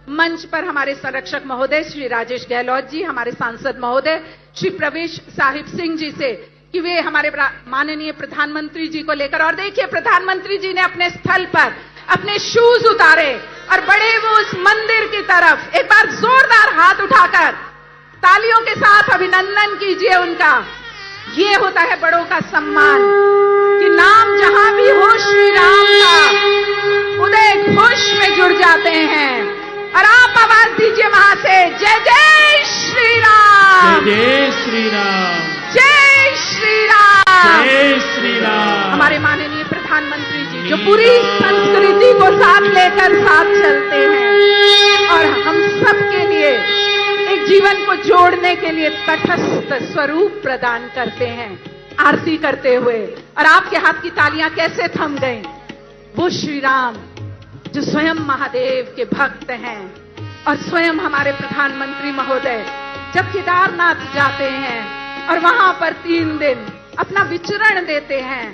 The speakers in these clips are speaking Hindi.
मंच पर हमारे संरक्षक महोदय श्री राजेश गहलोत जी, हमारे सांसद महोदय श्री प्रवेश साहिब सिंह जी से कि वे हमारे माननीय प्रधानमंत्री जी को लेकर, और देखिए प्रधानमंत्री जी ने अपने स्थल पर अपने शूज उतारे और बड़े वो उस मंदिर की तरफ। एक बार जोरदार हाथ उठाकर तालियों के साथ अभिनंदन कीजिए उनका। ये होता है बड़ों का सम्मान कि नाम जहां भी हो श्री राम का, उदय घोष में जुड़ जाते हैं। और आप आवाज दीजिए वहां से, जय जय श्री राम, जय श्री राम, जय श्री राम, जय श्री राम। हमारे माननीय प्रधानमंत्री जी जो पूरी संस्कृति को साथ लेकर साथ चलते हैं और हम सबके लिए एक जीवन को जोड़ने के लिए तटस्थ स्वरूप प्रदान करते हैं आरती करते हुए। और आपके हाथ की तालियां कैसे थम गई। वो श्री राम जो स्वयं महादेव के भक्त हैं और स्वयं हमारे प्रधानमंत्री महोदय जब केदारनाथ जाते हैं और वहां पर 3 दिन अपना विचरण देते हैं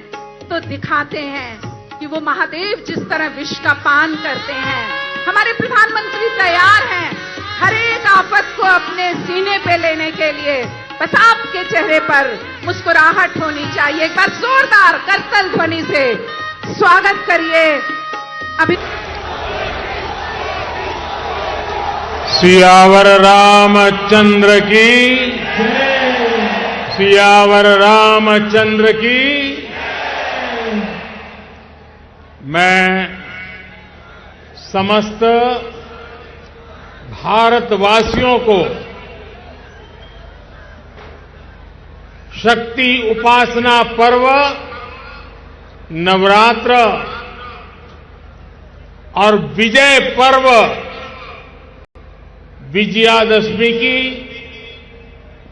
तो दिखाते हैं कि वो महादेव जिस तरह विष का पान करते हैं, हमारे प्रधानमंत्री तैयार हैं हर एक आफत को अपने सीने पे लेने के लिए। बस आपके चेहरे पर मुस्कुराहट होनी चाहिए। एक बार जोरदार करतल ध्वनि से स्वागत करिए। अभी सियावर रामचंद्र की, सियावर रामचंद्र की। मैं समस्त भारतवासियों को शक्ति उपासना पर्व नवरात्र और विजय पर्व विजयादशमी की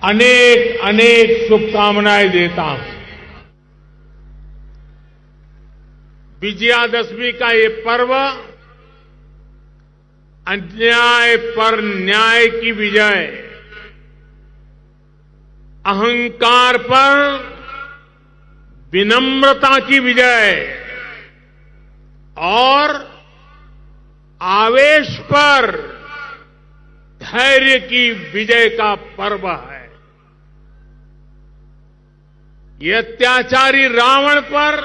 अनेक अनेक शुभकामनाएं देता हूं। विजयादशमी का ये पर्व अन्याय पर न्याय की विजय, अहंकार पर विनम्रता की विजय और आवेश पर धैर्य की विजय का पर्व है। ये अत्याचारी रावण पर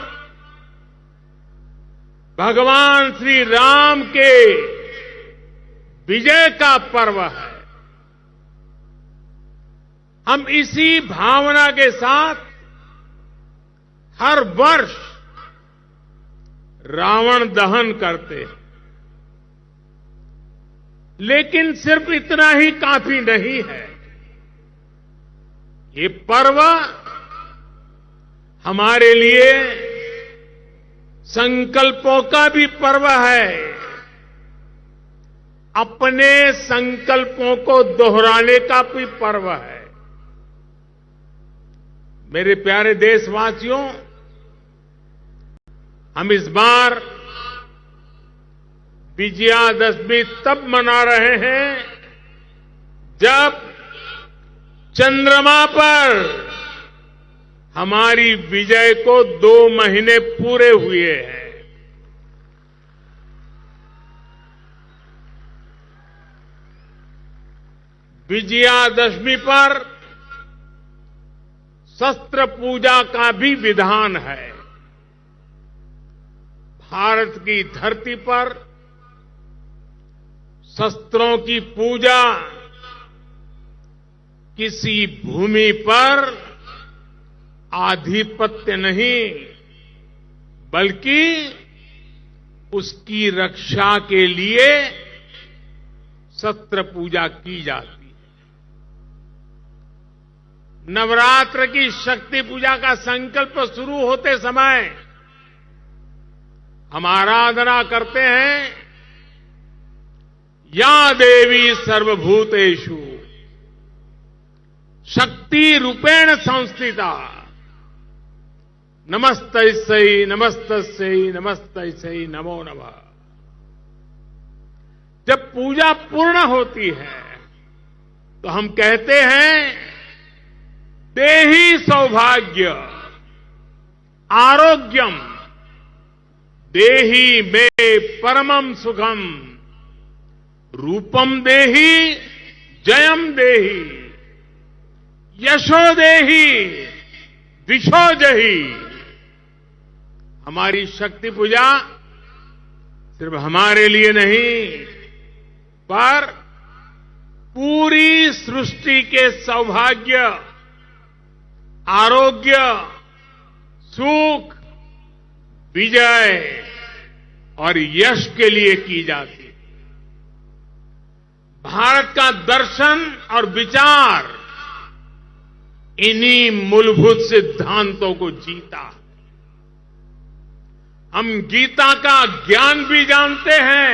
भगवान श्री राम के विजय का पर्व है। हम इसी भावना के साथ हर वर्ष रावण दहन करते हैं, लेकिन सिर्फ इतना ही काफी नहीं है। ये पर्व हमारे लिए संकल्पों का भी पर्व है। अपने संकल्पों को दोहराने का भी पर्व है। मेरे प्यारे देशवासियों, हम इस बार विजयादशमी तब मना रहे हैं जब चंद्रमा पर हमारी विजय को 2 महीने पूरे हुए हैं। विजयादशमी पर शस्त्र पूजा का भी विधान है। भारत की धरती पर शस्त्रों की पूजा किसी भूमि पर आधिपत्य नहीं, बल्कि उसकी रक्षा के लिए शस्त्र पूजा की जाती है। नवरात्र की शक्ति पूजा का संकल्प शुरू होते समय हम आराधना करते हैं, या देवी सर्वभूतेषु शक्ति रूपेण संस्थिता नमस्तस्यै नमस्तस्यै नमस्तस्यै नमो नमः। जब पूजा पूर्ण होती है तो हम कहते हैं, देहि सौभाग्य आरोग्यम देहि मे परमम सुखम रूपम देहि जयम देहि यशो देहि दिशो जहि। हमारी शक्ति पूजा सिर्फ हमारे लिए नहीं, पर पूरी सृष्टि के सौभाग्य, आरोग्य, सुख, विजय और यश के लिए की जाती है। भारत का दर्शन और विचार इन्हीं मूलभूत सिद्धांतों को जीता। हम गीता का ज्ञान भी जानते हैं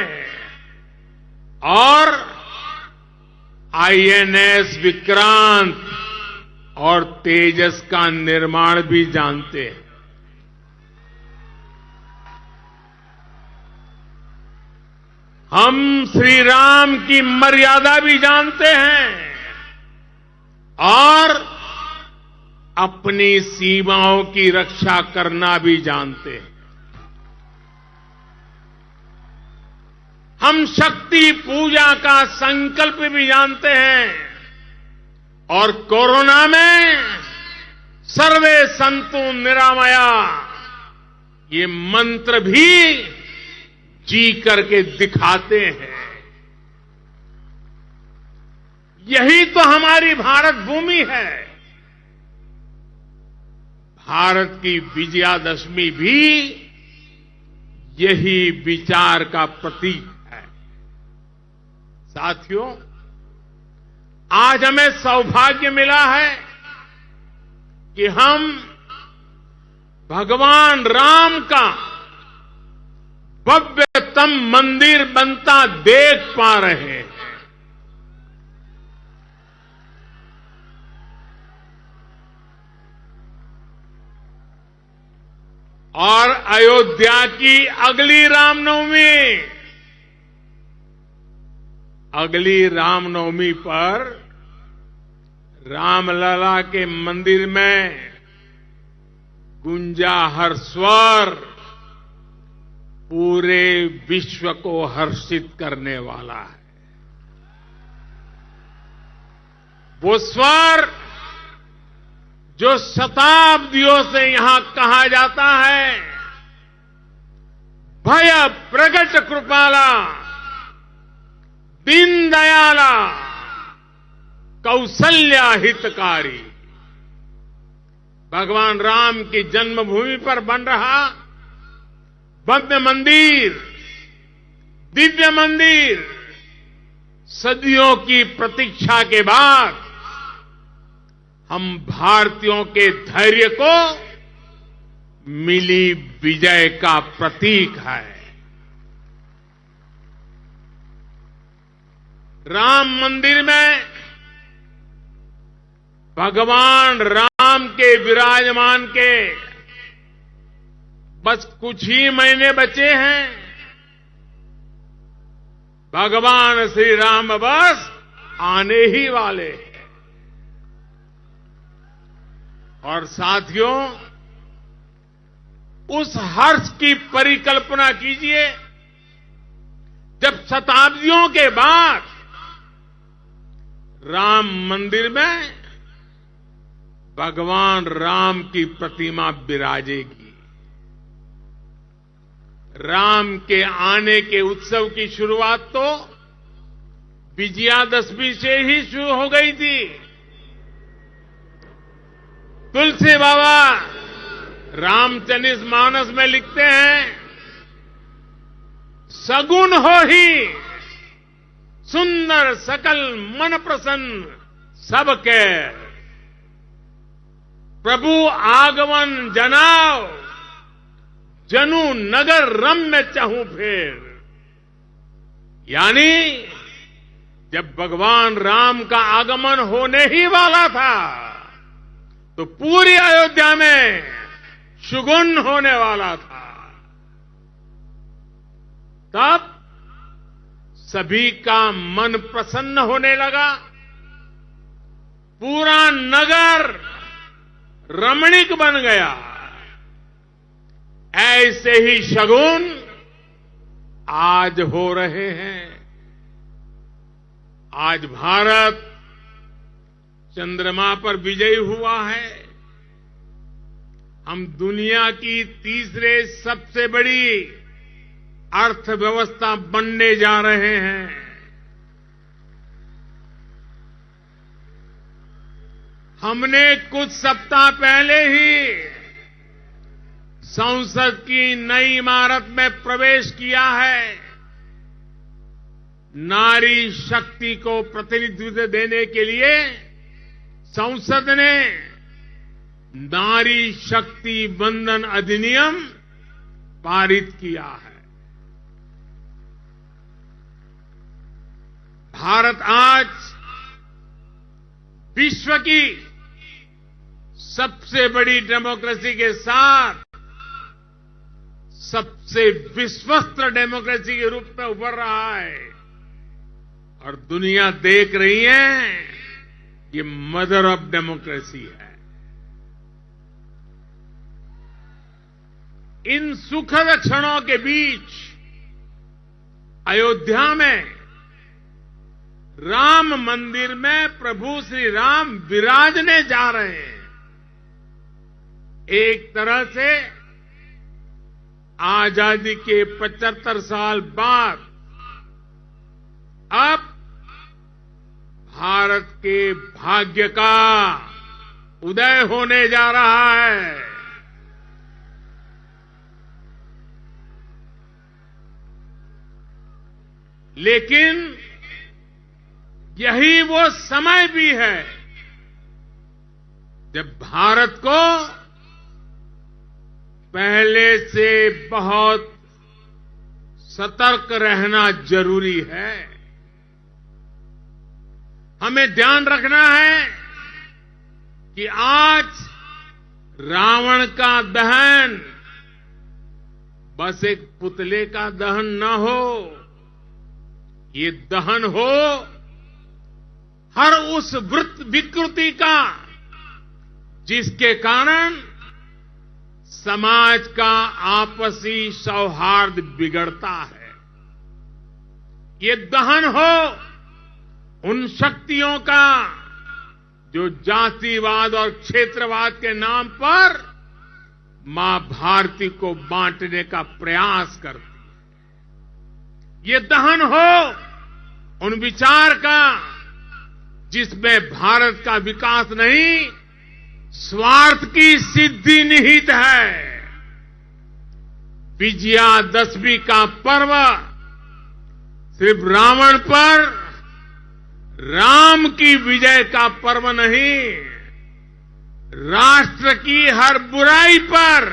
और आईएनएस विक्रांत और तेजस का निर्माण भी जानते हैं। हम श्री राम की मर्यादा भी जानते हैं और अपनी सीमाओं की रक्षा करना भी जानते हैं। हम शक्ति पूजा का संकल्प भी जानते हैं और कोरोना में सर्वे संतु निरामया ये मंत्र भी जी करके दिखाते हैं। यही तो हमारी भारत भूमि है। भारत की विजयादशमी भी यही विचार का प्रतीक है। साथियों, आज हमें सौभाग्य मिला है कि हम भगवान राम का भव्यतम मंदिर बनता देख पा रहे हैं। और अयोध्या की अगली रामनवमी पर रामलला के मंदिर में गुंजा हर स्वर पूरे विश्व को हर्षित करने वाला है। वो स्वर जो शताब्दियों से यहां कहा जाता है, भय प्रगट कृपाला दीन दयाला कौशल्या हितकारी। भगवान राम की जन्मभूमि पर बन रहा भव्य मंदिर, दिव्य मंदिर, सदियों की प्रतीक्षा के बाद हम भारतीयों के धैर्य को मिली विजय का प्रतीक है। राम मंदिर में भगवान राम के विराजमान के बस कुछ ही महीने बचे हैं। भगवान श्री राम बस आने ही वाले हैं। और साथियों, उस हर्ष की परिकल्पना कीजिए जब शताब्दियों के बाद राम मंदिर में भगवान राम की प्रतिमा विराजेगी। राम के आने के उत्सव की शुरुआत तो विजयादशमी से ही शुरू हो गई थी। तुलसी बाबा रामचरित मानस में लिखते हैं, सगुन हो ही सुंदर सकल मन प्रसन्न सबके, प्रभु आगमन जनाओ जनु नगर रम्य चाहूं फेर। यानी जब भगवान राम का आगमन होने ही वाला था तो पूरी अयोध्या में शुगुन होने वाला था। तब सभी का मन प्रसन्न होने लगा। पूरा नगर रमणीक बन गया। ऐसे ही शगुन आज हो रहे हैं। आज भारत चंद्रमा पर विजयी हुआ है। हम दुनिया की तीसरे सबसे बड़ी अर्थव्यवस्था बनने जा रहे हैं। हमने कुछ सप्ताह पहले ही संसद की नई इमारत में प्रवेश किया है। नारी शक्ति को प्रतिनिधित्व देने के लिए संसद ने नारी शक्ति वंदन अधिनियम पारित किया है। भारत आज विश्व की सबसे बड़ी डेमोक्रेसी के साथ सबसे विश्वस्त डेमोक्रेसी के रूप में उभर रहा है और दुनिया देख रही है ये मदर ऑफ डेमोक्रेसी है। इन सुखद क्षणों के बीच अयोध्या में राम मंदिर में प्रभु श्री राम विराजने जा रहे हैं। एक तरह से आजादी के 75 साल बाद अब भारत के भाग्य का उदय होने जा रहा है। लेकिन यही वो समय भी है जब भारत को पहले से बहुत सतर्क रहना जरूरी है। हमें ध्यान रखना है कि आज रावण का दहन बस एक पुतले का दहन न हो, ये दहन हो हर उस विकृति का जिसके कारण समाज का आपसी सौहार्द बिगड़ता है। ये दहन हो उन शक्तियों का जो जातिवाद और क्षेत्रवाद के नाम पर मां भारती को बांटने का प्रयास करती है। ये दहन हो उन विचार का जिसमें भारत का विकास नहीं स्वार्थ की सिद्धि निहित है। विजयादशमी का पर्व सिर्फ रावण पर राम की विजय का पर्व नहीं, राष्ट्र की हर बुराई पर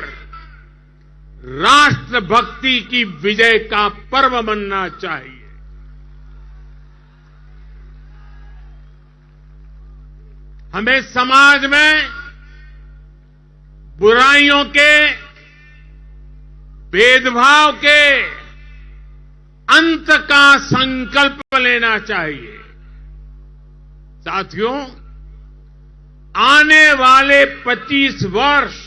राष्ट्रभक्ति की विजय का पर्व बनना चाहिए। हमें समाज में बुराइयों के, भेदभाव के अंत का संकल्प लेना चाहिए। साथियों, आने वाले 25 वर्ष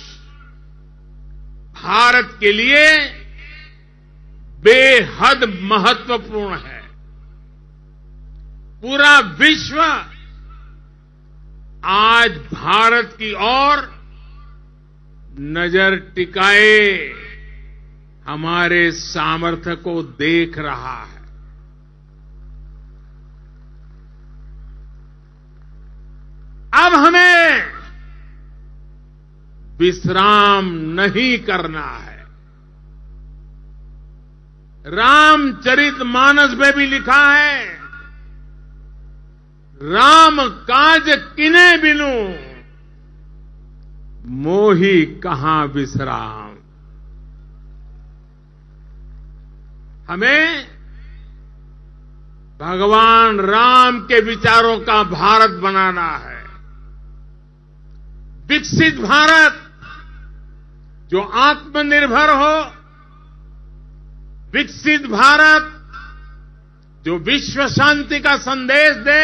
भारत के लिए बेहद महत्वपूर्ण है। पूरा विश्व आज भारत की ओर नजर टिकाए हमारे सामर्थ्य को देख रहा है। अब हमें विश्राम नहीं करना है। रामचरितमानस में भी लिखा है, राम काज किने बिनु मोही कहां विश्राम। हमें भगवान राम के विचारों का भारत बनाना है। विकसित भारत जो आत्मनिर्भर हो, विकसित भारत जो विश्व शांति का संदेश दे,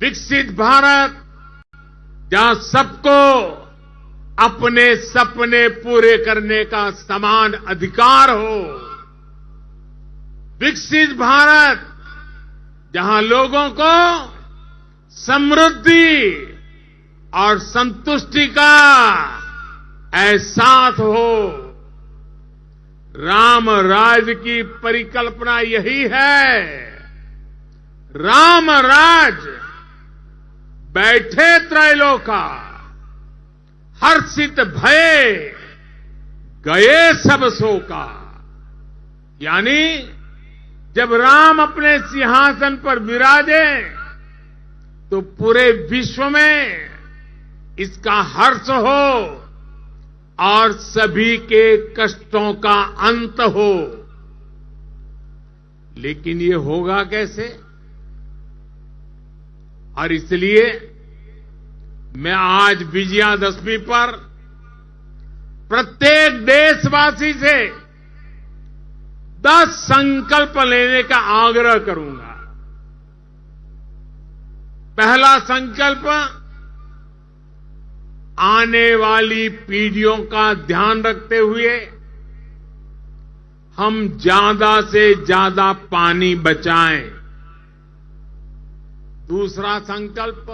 विकसित भारत जहां सबको अपने सपने पूरे करने का समान अधिकार हो, विकसित भारत जहां लोगों को समृद्धि और संतुष्टि का एहसास हो। राम राज्य की परिकल्पना यही है। राम राज बैठे त्रैलोका, हर्षित भये गए सब शोका। यानी जब राम अपने सिंहासन पर विराजे तो पूरे विश्व में इसका हर्ष हो और सभी के कष्टों का अंत हो। लेकिन ये होगा कैसे? और इसलिए मैं आज विजयादशमी पर प्रत्येक देशवासी से 10 संकल्प लेने का आग्रह करूंगा। पहला संकल्प, आने वाली पीढ़ियों का ध्यान रखते हुए हम ज्यादा से ज्यादा पानी बचाएं। दूसरा संकल्प,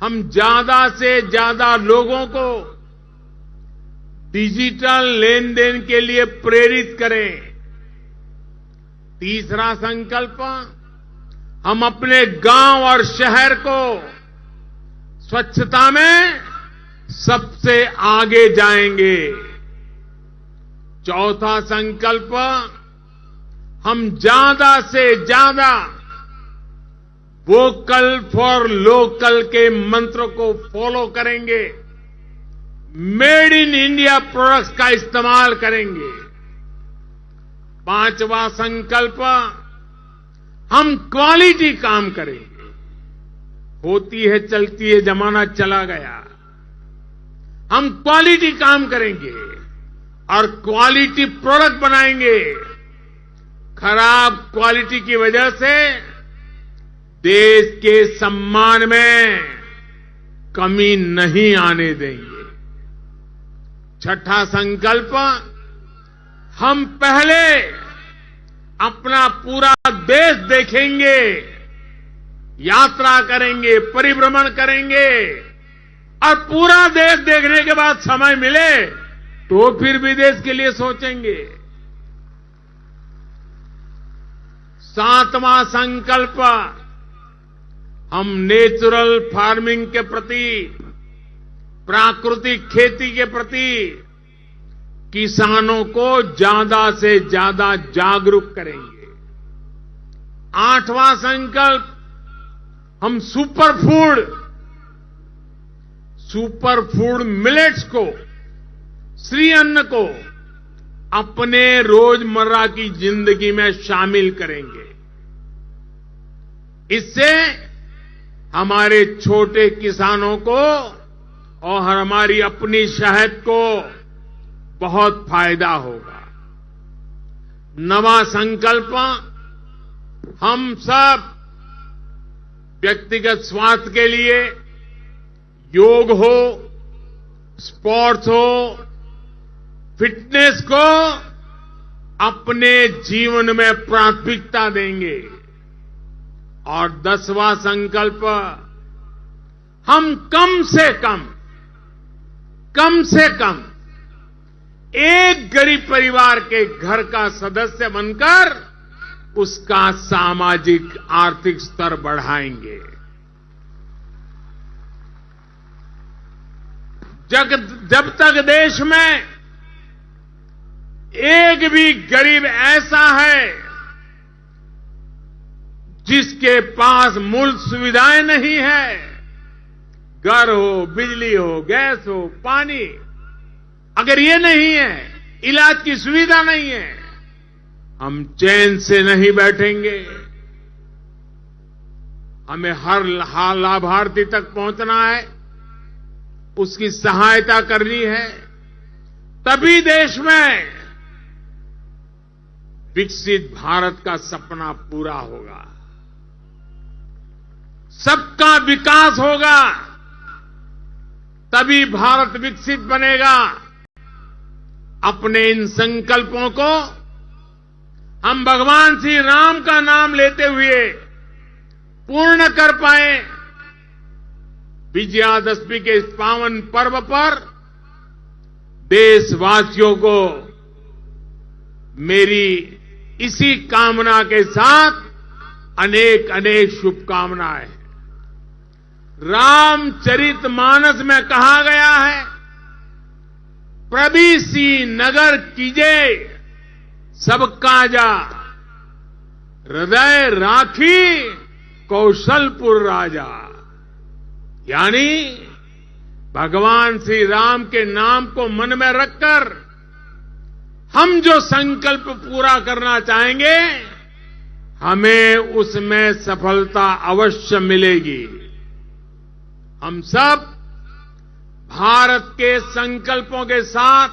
हम ज्यादा से ज्यादा लोगों को डिजिटल लेन देन के लिए प्रेरित करें। तीसरा संकल्प, हम अपने गांव और शहर को स्वच्छता में सबसे आगे जाएंगे। चौथा संकल्प, हम ज्यादा से ज्यादा वोकल फॉर लोकल के मंत्र को फॉलो करेंगे। मेड इन इंडिया प्रोडक्ट्स का इस्तेमाल करेंगे। पांचवा संकल्प, हम क्वालिटी काम करेंगे। होती है चलती है, जमाना चला गया। हम क्वालिटी काम करेंगे और क्वालिटी प्रोडक्ट बनाएंगे। खराब क्वालिटी की वजह से देश के सम्मान में कमी नहीं आने देंगे। छठा संकल्प, हम पहले अपना पूरा देश देखेंगे, यात्रा करेंगे, परिभ्रमण करेंगे और पूरा देश देखने के बाद समय मिले तो फिर विदेश के लिए सोचेंगे। सातवां संकल्प, हम नेचुरल फार्मिंग के प्रति, प्राकृतिक खेती के प्रति किसानों को ज्यादा से ज्यादा जागरूक करेंगे। आठवां संकल्प, हम सुपर फूड मिलेट्स को, श्री अन्न को अपने रोजमर्रा की जिंदगी में शामिल करेंगे। इससे हमारे छोटे किसानों को और हमारी अपनी शहद को बहुत फायदा होगा। नवा संकल्प, हम सब व्यक्तिगत स्वास्थ्य के लिए योग हो, स्पोर्ट्स हो, फिटनेस को अपने जीवन में प्राथमिकता देंगे। और 10वां संकल्प, हम कम से कम एक गरीब परिवार के घर का सदस्य बनकर उसका सामाजिक आर्थिक स्तर बढ़ाएंगे। जब तक देश में एक भी गरीब ऐसा है जिसके पास मूल सुविधाएं नहीं है, घर हो, बिजली हो, गैस हो, पानी, अगर ये नहीं है, इलाज की सुविधा नहीं है, हम चैन से नहीं बैठेंगे। हमें हर लाभार्थी तक पहुंचना है, उसकी सहायता करनी है, तभी देश में विकसित भारत का सपना पूरा होगा, सबका विकास होगा, तभी भारत विकसित बनेगा। अपने इन संकल्पों को हम भगवान श्री राम का नाम लेते हुए पूर्ण कर पाए। विजयादशमी के इस पावन पर्व पर देशवासियों को मेरी इसी कामना के साथ अनेक अनेक शुभकामनाएं। रामचरितमानस में कहा गया है, प्रभीसी नगर कीजे सब काजा, हृदय राखी कौशलपुर राजा। यानी भगवान श्री राम के नाम को मन में रखकर हम जो संकल्प पूरा करना चाहेंगे, हमें उसमें सफलता अवश्य मिलेगी। हम सब भारत के संकल्पों के साथ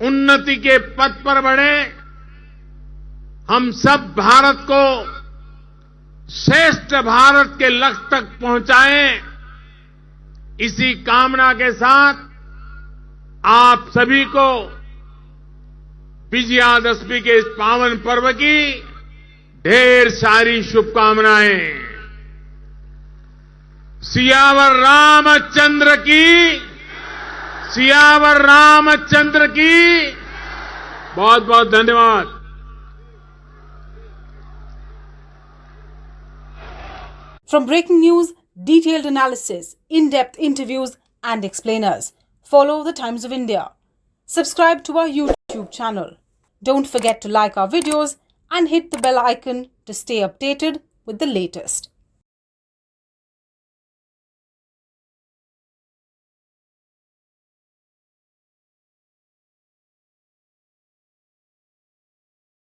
उन्नति के पथ पर बढ़े। हम सब भारत को श्रेष्ठ भारत के लक्ष्य तक पहुंचाएं। इसी कामना के साथ आप सभी को विजयादशमी के इस पावन पर्व की ढेर सारी शुभकामनाएं। सियावर रामचंद्र की, सियावर रामचंद्र की। बहुत बहुत धन्यवाद। From breaking news, detailed analysis, in-depth interviews and explainers, follow the Times of India. Subscribe to our YouTube channel. Don't forget to like our videos and hit the bell icon to stay updated with the latest.